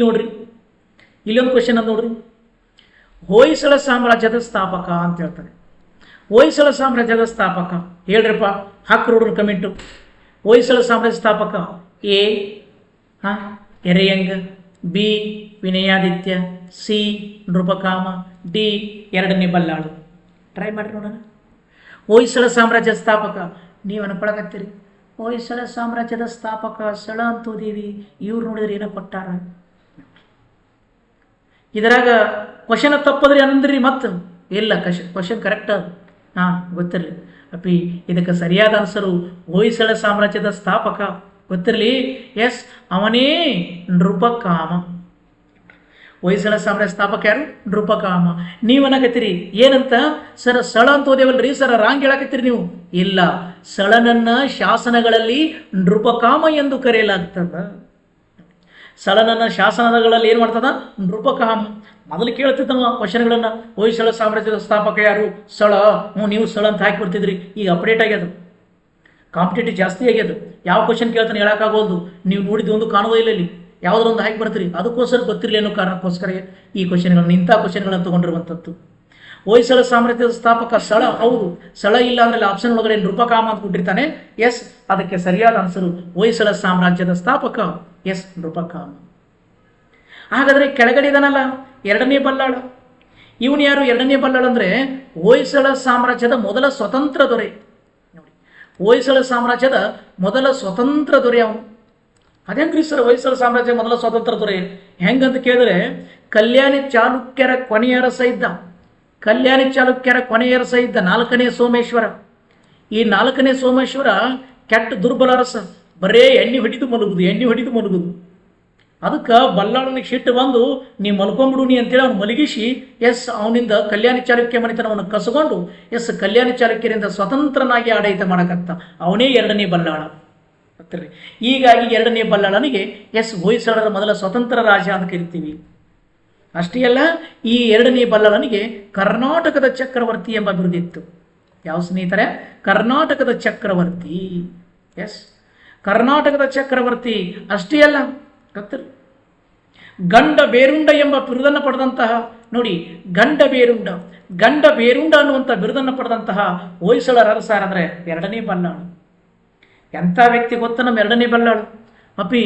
ನೋಡ್ರಿ, ಇಲ್ಲೊಂದು ಕ್ವಶನ್ ಅಂತ ನೋಡ್ರಿ. ಹೊಯ್ಸಳ ಸಾಮ್ರಾಜ್ಯದ ಸ್ಥಾಪಕ ಅಂತ ಹೇಳ್ತಾರೆ. ಹೊಯ್ಸಳ ಸಾಮ್ರಾಜ್ಯದ ಸ್ಥಾಪಕ ಹೇಳ್ರಪ್ಪ, ಹಾಕಿ ನೋಡ್ರಿ ಕಮೆಂಟು. ಹೊಯ್ಸಳ ಸಾಮ್ರಾಜ್ಯ ಸ್ಥಾಪಕ A Ereyanga, B Vinayaditya, C Nripakama, D ಎರಡನೇ ಬಲ್ಲಾಳು. ಟ್ರೈ ಮಾಡಿ ನೋಡೋಣ. ಹೊಯ್ಸಳ ಸಾಮ್ರಾಜ್ಯ ಸ್ಥಾಪಕ ನೀವು ಅನ್ಕೊಳಕತ್ತೀರಿ. ಹೊಯ್ಸಳ ಸಾಮ್ರಾಜ್ಯದ ಸ್ಥಾಪಕ ಸಳ ಅಂತೋದೇವಿ. ಇವ್ರು ನೋಡಿದ್ರೆ ಏನೋ ಕೊಟ್ಟಾರ. ಇದರಾಗ ಕ್ವಶನ್ ತಪ್ಪದ್ರಿ ಅಂದ್ರಿ ಮತ್ತು ಇಲ್ಲ ಕ್ವಶನ್ ಕರೆಕ್ಟ್ ಅದು. ಹಾಂ ಗೊತ್ತಿರಲಿ ಅಪ್ಪಿ, ಇದಕ್ಕೆ ಸರಿಯಾದ ಆನ್ಸರು ಹೊಯ್ಸಳ ಸಾಮ್ರಾಜ್ಯದ ಸ್ಥಾಪಕ. ಗೊತ್ತಿರಲಿ, ಎಸ್, ಅವನೇ ನೃಪಕಾಮ. ಹೊಯ್ಸಳ ಸಾಮ್ರಾಜ್ಯ ಸ್ಥಾಪಕ ಯಾರು? ನೃಪಕಾಮ. ನೀವು ಅನ್ನಕತ್ತೀರಿ ಏನಂತ ಸರ್? ಸಳ ಅಂತ ಓದೇವಲ್ರಿ ಸರ್, ರಾಂಗ್ ಹೇಳಕತ್ತೀರಿ ನೀವು. ಇಲ್ಲ, ಸಳನನ್ನ ಶಾಸನಗಳಲ್ಲಿ ನೃಪಕಾಮ ಎಂದು ಕರೆಯಲಾಗ್ತದ. ಸಳನನ್ನ ಶಾಸನಗಳಲ್ಲಿ ಏನು ಮಾಡ್ತದ? ನೃಪಕಾಮ. ಮೊದಲು ಕೇಳ್ತಿದ್ದವ ಕ್ವಶನ್ಗಳನ್ನ, ಹೊಯ್ಸಳ ಸಾಮ್ರಾಜ್ಯದ ಸ್ಥಾಪಕ ಯಾರು? ಸಳ. ನೀವು ಸಳ ಅಂತ ಹಾಕಿ ಬರ್ತಿದ್ರಿ. ಈಗ ಅಪ್ಡೇಟ್ ಆಗ್ಯದ, ಕಾಂಪಿಟೇಟಿವ್ ಜಾಸ್ತಿ ಆಗ್ಯದ. ಯಾವ ಕ್ವಶನ್ ಕೇಳ್ತಾನೆ ಹೇಳಕ್ಕಾಗೋದು. ನೀವು ನೋಡಿದ್ದು ಒಂದು ಕಾಣೋದೇ ಇಲ್ಲ ಇಲ್ಲಿ, ಯಾವುದೋ ಒಂದು ಹಾಕಿ ಬರ್ತೀರಿ. ಅದಕ್ಕೋಸ್ಕರ ಗೊತ್ತಿರಲಿ ಅನ್ನೋ ಕಾರಣಕ್ಕೋಸ್ಕರ ಈ ಕ್ವಶನ್ಗಳನ್ನ, ಇಂಥ ಕ್ವಶನ್ಗಳನ್ನು ತಗೊಂಡಿರುವಂಥದ್ದು. ಹೊಯ್ಸಳ ಸಾಮ್ರಾಜ್ಯದ ಸ್ಥಾಪಕ ಸಳ. ಹೌದು, ಸಳ ಇಲ್ಲ ಅಂದ್ರೆ ಆಪ್ಷನ್ ಒಳಗಡೆ ನೃಪಕಾಮ ಅಂತ ಕೊಟ್ಟಿರ್ತಾನೆ. ಎಸ್, ಅದಕ್ಕೆ ಸರಿಯಾದ ಆನ್ಸರು ಹೊಯ್ಸಳ ಸಾಮ್ರಾಜ್ಯದ ಸ್ಥಾಪಕ ಎಸ್, ನೃಪಕಾಮ. ಹಾಗಾದ್ರೆ ಕೆಳಗಡೆ ಇದನಲ್ಲ ಎರಡನೇ ಬಲ್ಲಾಳ, ಇವನು ಯಾರು? ಎರಡನೇ ಬಲ್ಲಾಳ ಅಂದ್ರೆ ಹೊಯ್ಸಳ ಸಾಮ್ರಾಜ್ಯದ ಮೊದಲ ಸ್ವತಂತ್ರ ದೊರೆ. ನೋಡಿ, ಹೊಯ್ಸಳ ಸಾಮ್ರಾಜ್ಯದ ಮೊದಲ ಸ್ವತಂತ್ರ ದೊರೆ ಅವನು. ಅದೇಂಗ್ರಿ ಸರ್ ಹೊಯ್ಸಳ ಸಾಮ್ರಾಜ್ಯ ಮೊದಲ ಸ್ವತಂತ್ರ ದೊರೆ ಹೆಂಗಂತ ಕೇಳಿದ್ರೆ, ಕಲ್ಯಾಣಿ ಚಾಲುಕ್ಯರ ಕೊನೆಯ ಅರಸ ಇದ್ದ. ಕಲ್ಯಾಣಿ ಚಾಲುಕ್ಯರ ಕೊನೆಯ ಅರಸ ಇದ್ದ 4ನೇ ಸೋಮೇಶ್ವರ. ಈ 4ನೇ ಸೋಮೇಶ್ವರ ಕೆಟ್ಟ ದುರ್ಬಲ ಅರಸ. ಬರೇ ಎಣ್ಣೆ ಹೊಡಿದು ಮಲಗುದು. ಅದಕ್ಕೆ ಬಲ್ಲಾಳನಿಗೆ ಸಿಟ್ಟು ಬಂದು, ನೀ ಮಲ್ಕೊಂಬಿಡು ನೀ ಅಂತೇಳಿ ಅವ್ನು ಮಲಗಿಸಿ, ಎಸ್, ಅವನಿಂದ ಕಲ್ಯಾಣಿ ಚಾಲುಕ್ಯ ಮನೆತನವನ್ನು ಕಸಗೊಂಡು, ಎಸ್, ಕಲ್ಯಾಣಿ ಚಾಲುಕ್ಯರಿಂದ ಸ್ವತಂತ್ರನಾಗಿ ಆಡಳಿತ ಮಾಡಕತ್ತ. ಅವನೇ ಎರಡನೇ ಬಲ್ಲಾಳ. ಗೊತ್ತಿರಲಿ. ಹೀಗಾಗಿ ಎರಡನೇ ಬಲ್ಲಾಳನಿಗೆ ಎಸ್, ಹೊಯ್ಸಳರ ಮೊದಲ ಸ್ವತಂತ್ರ ರಾಜ ಅಂತ ಕರಿತೀವಿ. ಅಷ್ಟೇ ಅಲ್ಲ, ಈ ಎರಡನೇ ಬಲ್ಲಾಳನಿಗೆ ಕರ್ನಾಟಕದ ಚಕ್ರವರ್ತಿ ಎಂಬ ಬಿರುದಿತ್ತು. ಯಾವ ಸ್ನೇಹಿತರೆ? ಕರ್ನಾಟಕದ ಚಕ್ರವರ್ತಿ. ಎಸ್, ಕರ್ನಾಟಕದ ಚಕ್ರವರ್ತಿ. ಅಷ್ಟೇ ಅಲ್ಲ, ಗೊತ್ತಿರಲಿ, ಗಂಡ ಬೇರುಂಡ ಎಂಬ ಬಿರುದನ್ನು ಪಡೆದಂತಹ, ನೋಡಿ, ಗಂಡ ಬೇರುಂಡ ಅನ್ನುವಂಥ ಬಿರುದನ್ನು ಪಡೆದಂತಹ ಹೊಯ್ಸಳರ ಅರಸ ಅಂದ್ರೆ ಎರಡನೇ ಬಲ್ಲಾಳ. ಎಂಥ ವ್ಯಕ್ತಿ ಗೊತ್ತ? ನಮ್ಮ ಎರಡನೇ ಬಲ್ಲಾಳ. ಅಪಿ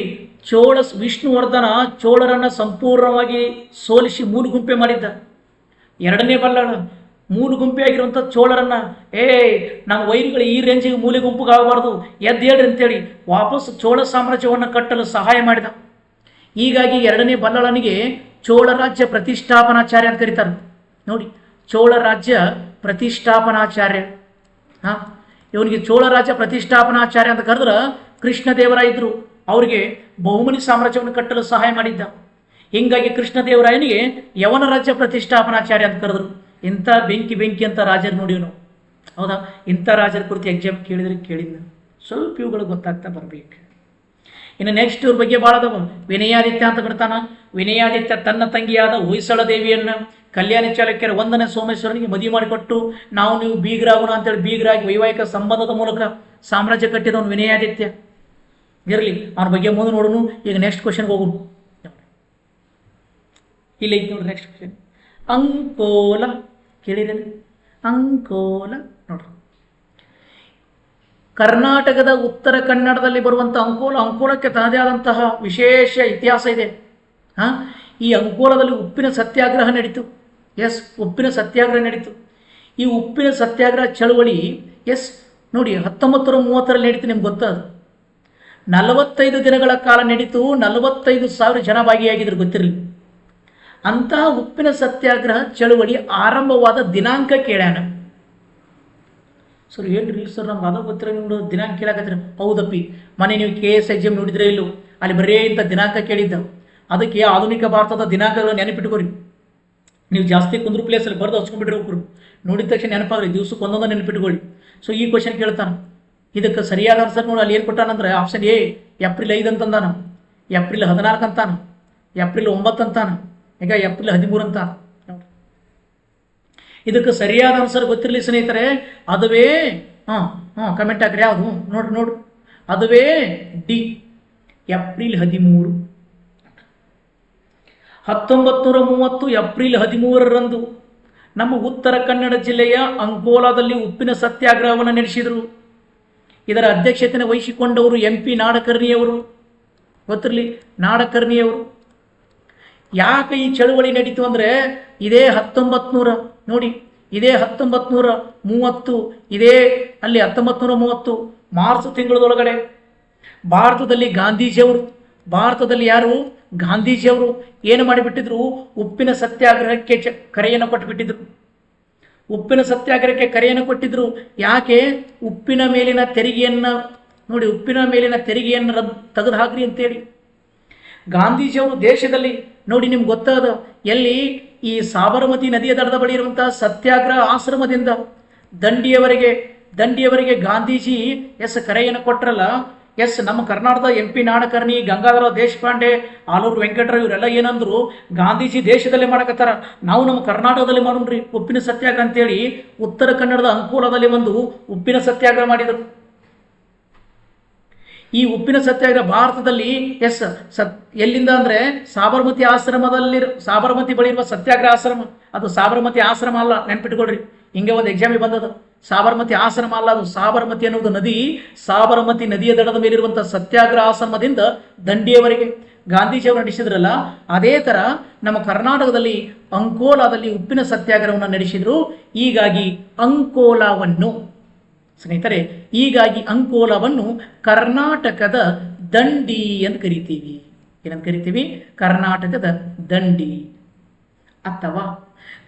ವಿಷ್ಣುವರ್ಧನ ಚೋಳರನ್ನ ಸಂಪೂರ್ಣವಾಗಿ ಸೋಲಿಸಿ ಮೂಲೆಗುಂಪೆ ಮಾಡಿದ್ದ. ಎರಡನೇ ಬಲ್ಲಾಳ ಮೂಲೆಗುಂಪೆ ಆಗಿರುವಂಥ ಚೋಳರನ್ನ, ನಮ್ಮ ವೈರಿಗಳು ಈ ರೇಂಜಿಗೆ ಮೂಲೆಗುಂಪಿಗೆ ಆಗಬಾರ್ದು, ಎದ್ದು ಹೇಳ್ರಿ ಅಂತೇಳಿ ವಾಪಸ್ ಚೋಳ ಸಾಮ್ರಾಜ್ಯವನ್ನು ಕಟ್ಟಲು ಸಹಾಯ ಮಾಡಿದ. ಹೀಗಾಗಿ ಎರಡನೇ ಬಲ್ಲಾಳನಿಗೆ ಚೋಳ ರಾಜ್ಯ ಪ್ರತಿಷ್ಠಾಪನಾಚಾರ್ಯ ಅಂತ ಕರೀತಾರೆ. ನೋಡಿ, ಚೋಳ ರಾಜ್ಯ ಪ್ರತಿಷ್ಠಾಪನಾಚಾರ್ಯ. ಇವನಿಗೆ ಚೋಳ ರಾಜ್ಯ ಪ್ರತಿಷ್ಠಾಪನಾಚಾರ್ಯ ಅಂತ ಕರೆದ್ರೆ ಕೃಷ್ಣದೇವರಾಯ ಇದ್ರು, ಅವರಿಗೆ ಬಹುಮನಿ ಸಾಮ್ರಾಜ್ಯವನ್ನು ಕಟ್ಟಲು ಸಹಾಯ ಮಾಡಿದ್ದ. ಹೀಗಾಗಿ ಕೃಷ್ಣದೇವರಾಯನಿಗೆ ಯವನ ರಾಜ್ಯ ಪ್ರತಿಷ್ಠಾಪನಾಚಾರ್ಯ ಅಂತ ಕರೆದ್ರು. ಇಂಥ ಬೆಂಕಿ ಅಂತ ರಾಜರು ನೋಡಿವ್ ನಾವು. ಹೌದಾ? ಇಂಥ ರಾಜರ ಕುರಿತು ಎಕ್ಸಾಮ್ ಕೇಳಿದ್ನ ಸ್ವಲ್ಪ ಇವುಗಳು ಗೊತ್ತಾಗ್ತಾ ಬರ್ಬೇಕು. ಇನ್ನು ನೆಕ್ಸ್ಟ್ ಇವ್ರ ಬಗ್ಗೆ ಭಾಳ ಅದಾವ. ವಿನಯಾದಿತ್ಯ ಅಂತ ಕಡ್ತಾನ. ವಿನಯಾದಿತ್ಯ ತನ್ನ ತಂಗಿಯಾದ ಹೊಯ್ಸಳ ದೇವಿಯನ್ನ ಕಲ್ಯಾಣಿ ಚಾಲುಕ್ಯರ 1ನೇ ಸೋಮೇಶ್ವರನಿಗೆ ಮದುವೆ ಮಾಡಿಕೊಟ್ಟು, ನೀವು ಬೀಗರಾಗೋಣ ಅಂತೇಳಿ ಬೀಗರಾಗಿ ವೈವಾಹಿಕ ಸಂಬಂಧದ ಮೂಲಕ ಸಾಮ್ರಾಜ್ಯ ಕಟ್ಟಿದವನು ವಿನಯಾದಿತ್ಯ. ಇರಲಿ, ಅವನ ಬಗ್ಗೆ ಮುಂದೆ ನೋಡೋಣ. ಈಗ ನೆಕ್ಸ್ಟ್ ಕ್ವಶನ್ಗೆ ಹೋಗೋಣ. ಇಲ್ಲ ಐತಿ ನೋಡ್ರಿ ನೆಕ್ಸ್ಟ್ ಕ್ವಶನ್. ಅಂಕೋಲ ಕೇಳಿರಲಿ? ಅಂಕೋಲ ನೋಡ್ರಿ, ಕರ್ನಾಟಕದ ಉತ್ತರ ಕನ್ನಡದಲ್ಲಿ ಬರುವಂಥ ಅಂಕೋಲಕ್ಕೆ ತನ್ನದೇ ಆದಂತಹ ವಿಶೇಷ ಇತಿಹಾಸ ಇದೆ. ಈ ಅಂಕೋಲದಲ್ಲಿ ಉಪ್ಪಿನ ಸತ್ಯಾಗ್ರಹ ನಡೀತು. ಎಸ್, ಉಪ್ಪಿನ ಸತ್ಯಾಗ್ರಹ ನಡೀತು. ಈ ಉಪ್ಪಿನ ಸತ್ಯಾಗ್ರಹ ಚಳವಳಿ ನೋಡಿ 1930ರಲ್ಲಿ ನಡೀತು. ನಿಮ್ಗೆ ಗೊತ್ತದು. 45 ದಿನಗಳ ಕಾಲ ನಡೀತು. 45,000 ಜನ ಭಾಗಿಯಾಗಿದ್ರು. ಗೊತ್ತಿರಲಿ. ಅಂತಹ ಉಪ್ಪಿನ ಸತ್ಯಾಗ್ರಹ ಚಳವಳಿ ಆರಂಭವಾದ ದಿನಾಂಕ ಕೇಳ್ಯಾನ. ಸರ್ ಹೇಳ್ರಿ ಸರ್, ನಮ್ಗೆ ಅದು ಗೊತ್ತಿರ, ನೀವು ದಿನಾಂಕ ಕೇಳಾಕತ್ತೀರ? ಹೌದಪ್ಪಿ, ಮನೆ ನೀವು KS ಎಕ್ಸಾಮ್ ನೋಡಿದ್ರೆ ಇಲ್ಲೋ, ಅಲ್ಲಿ ಬರೇ ಇಂಥ ದಿನಾಂಕ ಕೇಳಿದ್ದ. ಅದಕ್ಕೆ ಆಧುನಿಕ ಭಾರತದ ದಿನಾಂಕಗಳು ನೆನಪಿಟ್ಕೋರಿ. ನೀವು ಜಾಸ್ತಿ ಕುಂದ್ರ ಪ್ಲೇಸಲ್ಲಿ ಬರೆದು ಹಚ್ಕೊಂಡ್ಬಿಟ್ರೆ ಹೋಗ್ರು, ನೋಡಿದ ತಕ್ಷಣ ನೆನಪಾಗ್ರಿ, ದಿವ್ಸಕ್ಕೆ ಒಂದೊಂದು ನೆನಪಿಟ್ಕೊಳ್ಳಿ. ಸೊ ಈ ಕ್ವಶನ್ ಕೇಳ್ತಾನೆ. ಇದಕ್ಕೆ ಸರಿಯಾದ ಆನ್ಸರ್ ನೋಡಿ, ಅಲ್ಲಿ ಏನು ಕೊಟ್ಟಾನಂದ್ರೆ ಆಪ್ಷನ್ ಎ ಏಪ್ರಿಲ್ 5 ಅಂತಂದಾನ, ಏಪ್ರಿಲ್ 14 ಅಂತಾನ, ಏಪ್ರಿಲ್ 9 ಅಂತಾನ, ಈಗ ಏಪ್ರಿಲ್ 13 ಅಂತಾನ. ಇದಕ್ಕೆ ಸರಿಯಾದ ಆನ್ಸರ್ ಗೊತ್ತಿರಲಿ ಸ್ನೇಹಿತರೆ, ಅದುವೇ ಕಮೆಂಟ್ ಹಾಕ್ರಿ ಯಾವುದು ನೋಡ್ರಿ, ಅದುವೇ ಡಿ, ಏಪ್ರಿಲ್ 13. 1930 ಏಪ್ರಿಲ್ 13ರಂದು ನಮ್ಮ ಉತ್ತರ ಕನ್ನಡ ಜಿಲ್ಲೆಯ ಅಂಕೋಲಾದಲ್ಲಿ ಉಪ್ಪಿನ ಸತ್ಯಾಗ್ರಹವನ್ನು ನಡೆಸಿದರು. ಇದರ ಅಧ್ಯಕ್ಷತೆಯನ್ನು ವಹಿಸಿಕೊಂಡವರು MP ನಾಡಕರ್ಣಿಯವರು. ಗೊತ್ತಿರಲಿ, ನಾಡಕರ್ಣಿಯವರು. ಯಾಕೆ ಈ ಚಳುವಳಿ ನಡೀತು ಅಂದರೆ, ಇದೇ 1900 ನೋಡಿ, ಇದೇ 1930 ಇದೇ ಅಲ್ಲಿ 1930 ಮಾರ್ಚ್ ತಿಂಗಳದೊಳಗಡೆ ಭಾರತದಲ್ಲಿ ಯಾರು ಗಾಂಧೀಜಿಯವರು ಏನು ಮಾಡಿಬಿಟ್ಟಿದ್ರು, ಉಪ್ಪಿನ ಸತ್ಯಾಗ್ರಹಕ್ಕೆ ಕರೆಯನ್ನು ಕೊಟ್ಟುಬಿಟ್ಟಿದ್ರು. ಉಪ್ಪಿನ ಸತ್ಯಾಗ್ರಹಕ್ಕೆ ಕರೆಯನ್ನು ಕೊಟ್ಟಿದ್ರು. ಯಾಕೆ? ಉಪ್ಪಿನ ಮೇಲಿನ ತೆರಿಗೆಯನ್ನು ನೋಡಿ, ಉಪ್ಪಿನ ಮೇಲಿನ ತೆರಿಗೆಯನ್ನು ತೆಗೆದು ಹಾಕ್ರಿ ಅಂತೇಳಿ. ಗಾಂಧೀಜಿಯವರು ದೇಶದಲ್ಲಿ ನೋಡಿ, ನಿಮ್ಗೆ ಗೊತ್ತಾದ ಎಲ್ಲಿ ಈ ಸಾಬರಮತಿ ನದಿಯ ದಡದ ಬಳಿ ಇರುವಂತಹ ಸತ್ಯಾಗ್ರಹ ಆಶ್ರಮದಿಂದ ದಂಡಿಯವರೆಗೆ ಗಾಂಧೀಜಿ ಕರೆಯನ್ನು ಕೊಟ್ರಲ್ಲ. ನಮ್ಮ ಕರ್ನಾಟಕದ MP ನಾಡಕರ್ಣಿ, ಗಂಗಾಧರ ದೇಶಪಾಂಡೆ, ಆಲೂರು ವೆಂಕಟರಾವ್ ಇವರೆಲ್ಲ ಏನಂದ್ರು, ಗಾಂಧೀಜಿ ದೇಶದಲ್ಲೇ ಮಾಡಕತ್ತಾರ, ನಾವು ನಮ್ಮ ಕರ್ನಾಟಕದಲ್ಲಿ ಮಾಡೋಣ್ರಿ ಉಪ್ಪಿನ ಸತ್ಯಾಗ್ರಹ ಅಂತೇಳಿ ಉತ್ತರ ಕನ್ನಡದ ಅಂಕೋಲಾದಲ್ಲಿ ಒಂದು ಉಪ್ಪಿನ ಸತ್ಯಾಗ್ರಹ ಮಾಡಿದರು. ಈ ಉಪ್ಪಿನ ಸತ್ಯಾಗ್ರಹ ಭಾರತದಲ್ಲಿ ಎಲ್ಲಿಂದ ಅಂದರೆ ಸಾಬರಮತಿ ಬಳಿ ಇರುವ ಸತ್ಯಾಗ್ರಹ ಆಶ್ರಮ, ಅದು ಸಾಬರಮತಿ ಆಶ್ರಮ ಅಲ್ಲ, ನೆನ್ಪಿಟ್ಕೊಳ್ರಿ. ಹಿಂಗೆ ಒಂದು ಎಕ್ಸಾಮಿಗೆ ಬಂದದ. ಸಾಬರಮತಿ ಆಶ್ರಮ ಅಲ್ಲ, ಅದು ಸಾಬರಮತಿ ಅನ್ನೋದು ನದಿ. ಸಾಬರಮತಿ ನದಿಯ ದಡದ ಮೇಲಿರುವಂತಹ ಸತ್ಯಾಗ್ರಹ ಆಶ್ರಮದಿಂದ ದಂಡಿಯವರೆಗೆ ಗಾಂಧೀಜಿಯವರು ನಡೆಸಿದ್ರಲ್ಲ, ಅದೇ ಥರ ನಮ್ಮ ಕರ್ನಾಟಕದಲ್ಲಿ ಅಂಕೋಲಾದಲ್ಲಿ ಉಪ್ಪಿನ ಸತ್ಯಾಗ್ರಹವನ್ನು ನಡೆಸಿದ್ರು. ಹೀಗಾಗಿ ಅಂಕೋಲಾವನ್ನು ಕರ್ನಾಟಕದ ದಂಡಿ ಅಂತ ಕರಿತೀವಿ. ಏನಂತ ಕರಿತೀವಿ? ಕರ್ನಾಟಕದ ದಂಡಿ ಅಥವಾ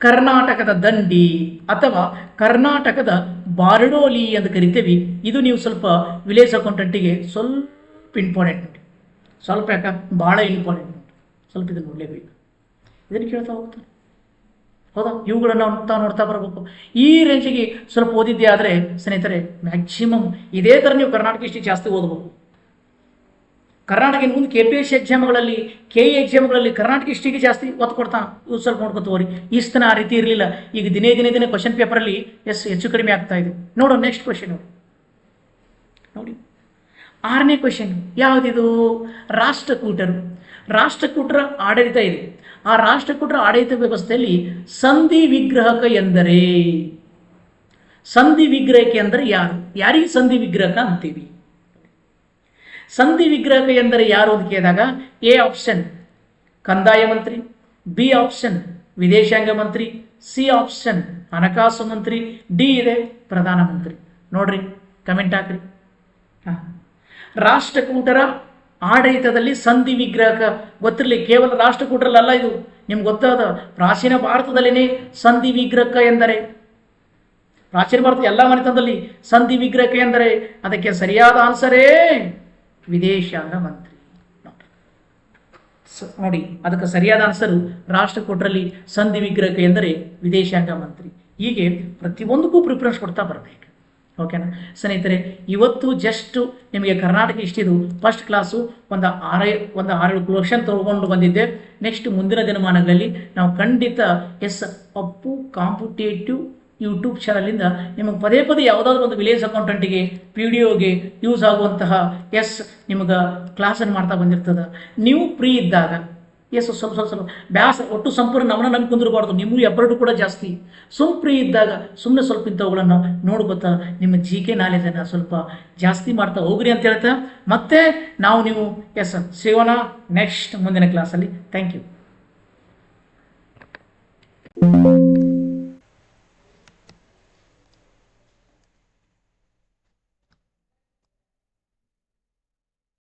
ಕರ್ನಾಟಕದ ದಂಡಿ ಅಥವಾ ಕರ್ನಾಟಕದ ಬಾರ್ಡೋಲಿ ಅಂತ ಕರಿತೀವಿ. ಇದು ನೀವು ಸ್ವಲ್ಪ ವಿಲೇಜ್ ಅಕೌಂಟೆಂಟಿಗೆ ಸ್ವಲ್ಪ ಇಂಪಾರ್ಟೆಂಟ್ ನೋಡಿ, ಸ್ವಲ್ಪ ಯಾಕೆ ಭಾಳ ಇಂಪಾರ್ಟೆಂಟ್ ನೋಡಿ, ಸ್ವಲ್ಪ ಇದನ್ನು ನೋಡಲೇಬೇಕು. ಇದನ್ನು ಕೇಳ್ತಾ ಹೋಗ್ತಾರೆ, ಹೌದಾ? ಇವುಗಳನ್ನು ನೋಡ್ತಾ ಬರಬೇಕು. ಈ ರೇಂಜಿಗೆ ಸ್ವಲ್ಪ ಓದಿದ್ದೆ ಆದರೆ ಸ್ನೇಹಿತರೆ, ಮ್ಯಾಕ್ಸಿಮಮ್ ಇದೇ ಥರ ನೀವು ಕರ್ನಾಟಕ ಹಿಸ್ಟ್ರಿ ಜಾಸ್ತಿ ಓದಬೇಕು. ಕರ್ನಾಟಕ ಮುಂದೆ KPSC ಎಕ್ಸಾಮ್ಗಳಲ್ಲಿ, KE ಎಕ್ಸಾಮ್ಗಳಲ್ಲಿ ಕರ್ನಾಟಕ ಹಿಸ್ಟ್ರಿಗೆ ಜಾಸ್ತಿ ಒತ್ತು ಕೊಡ್ತಾನೆ. ಇವು ಸ್ವಲ್ಪ ನೋಡ್ಕೊತೋರಿ. ಇಷ್ಟನ ಆ ರೀತಿ ಇರಲಿಲ್ಲ. ಈಗ ದಿನೇ ಕ್ವಶನ್ ಪೇಪರಲ್ಲಿ ಹೆಚ್ಚು ಕಡಿಮೆ ಆಗ್ತಾ ಇದೆ. ನೋಡೋಣ ನೆಕ್ಸ್ಟ್ ಕ್ವಶನ್ ನೋಡಿ. 6ನೇ ಕ್ವಶನ್ ಯಾವುದಿದು? ರಾಷ್ಟ್ರಕೂಟರ ಆಡಳಿತ ಇದೆ. ಆ ರಾಷ್ಟ್ರಕೂಟರ ಆಡಳಿತ ವ್ಯವಸ್ಥೆಯಲ್ಲಿ ಸಂಧಿ ವಿಗ್ರಹಕ ಎಂದರೆ, ಸಂಧಿ ವಿಗ್ರಹಕ್ಕೆ ಎಂದರೆ ಯಾರಿಗೆ ಸಂಧಿ ವಿಗ್ರಹಕ ಅಂತೀವಿ? ಸಂಧಿ ವಿಗ್ರಹಕ ಎಂದರೆ ಯಾರು ಅಂತ ಕೇಳಿದಾಗ, A ಆಪ್ಷನ್ ಕಂದಾಯ ಮಂತ್ರಿ, B ಆಪ್ಷನ್ ವಿದೇಶಾಂಗ ಮಂತ್ರಿ, C ಆಪ್ಷನ್ ಹಣಕಾಸು ಮಂತ್ರಿ, D ಇದೆ ಪ್ರಧಾನಮಂತ್ರಿ. ನೋಡ್ರಿ, ಕಮೆಂಟ್ ಹಾಕ್ರಿ. ರಾಷ್ಟ್ರಕೂಟರ ಆಡಳಿತದಲ್ಲಿ ಸಂಧಿ ವಿಗ್ರಹಕ ಗೊತ್ತಿರಲಿ. ಕೇವಲ ರಾಷ್ಟ್ರಕೂಟರಲ್ಲ, ಇದು ನಿಮ್ಗೆ ಗೊತ್ತಾದ ಪ್ರಾಚೀನ ಭಾರತದಲ್ಲಿನೇ ಸಂಧಿ ವಿಗ್ರಹಕ ಎಂದರೆ, ಪ್ರಾಚೀನ ಭಾರತದ ಎಲ್ಲ ಮನೆತನದಲ್ಲಿ ಸಂಧಿ ವಿಗ್ರಹಕ ಎಂದರೆ ಅದಕ್ಕೆ ಸರಿಯಾದ ಆನ್ಸರೇ ವಿದೇಶಾಂಗ ಮಂತ್ರಿ. ನೋಡಿ, ಅದಕ್ಕೆ ಸರಿಯಾದ ಆನ್ಸರು ರಾಷ್ಟ್ರಕೂಟರಲ್ಲಿ ಸಂಧಿ ವಿಗ್ರಹಕ ಎಂದರೆ ವಿದೇಶಾಂಗ ಮಂತ್ರಿ. ಹೀಗೆ ಪ್ರತಿಯೊಂದಕ್ಕೂ ಪ್ರಿಫರೆನ್ಸ್ ಕೊಡ್ತಾ ಬರಬೇಕು. ಓಕೆನಾ ಸ್ನೇಹಿತರೆ? ಇವತ್ತು ಜಸ್ಟ್ ನಿಮಗೆ ಕರ್ನಾಟಕ ಹಿಸ್ಟ್ರಿದು ಫಸ್ಟ್ ಕ್ಲಾಸು ಒಂದು 6-7 ಕ್ವಶನ್ ತಗೊಂಡು ಬಂದಿದ್ದೆ. ನೆಕ್ಸ್ಟ್ ಮುಂದಿನ ದಿನಮಾನಗಳಲ್ಲಿ ನಾವು ಖಂಡಿತ ಅಪ್ಪು ಕಾಂಪಿಟೇಟಿವ್ ಯೂಟ್ಯೂಬ್ ಚಾನಲಿಂದ ನಿಮಗೆ ಪದೇ ಯಾವುದಾದ್ರೂ ಒಂದು ವಿಲೇಜ್ ಅಕೌಂಟೆಂಟಿಗೆ PDOಗೆ ಯೂಸ್ ಆಗುವಂತಹ ನಿಮಗೆ ಕ್ಲಾಸನ್ನು ಮಾಡ್ತಾ ಬಂದಿರ್ತದೆ. ನೀವು ಫ್ರೀ ಇದ್ದಾಗ ಸ್ವಲ್ಪ ಬ್ಯಾಸ ಒಟ್ಟು ಸಂಪೂರ್ಣ ನಮ್ಮನ್ನ ನಂಬಿ ಕುಂದಿರಬಾರ್ದು. ನಿಮಗೂ ಎಫರ್ಟ್ ಕೂಡ ಜಾಸ್ತಿ. ಫ್ರೀ ಇದ್ದಾಗ ಸುಮ್ಮನೆ ಸ್ವಲ್ಪ ಇಂಥವುಗಳನ್ನು ನೋಡ್ಕೊತಾ ನಿಮ್ಮ GK ನಾಲೆಜನ್ನು ಸ್ವಲ್ಪ ಜಾಸ್ತಿ ಮಾಡ್ತಾ ಹೋಗ್ರಿ ಅಂತ ಹೇಳ್ತಾ, ಮತ್ತೆ ನೀವು ಸಿಗೋಣ ನೆಕ್ಸ್ಟ್ ಮುಂದಿನ ಕ್ಲಾಸಲ್ಲಿ. Thank you.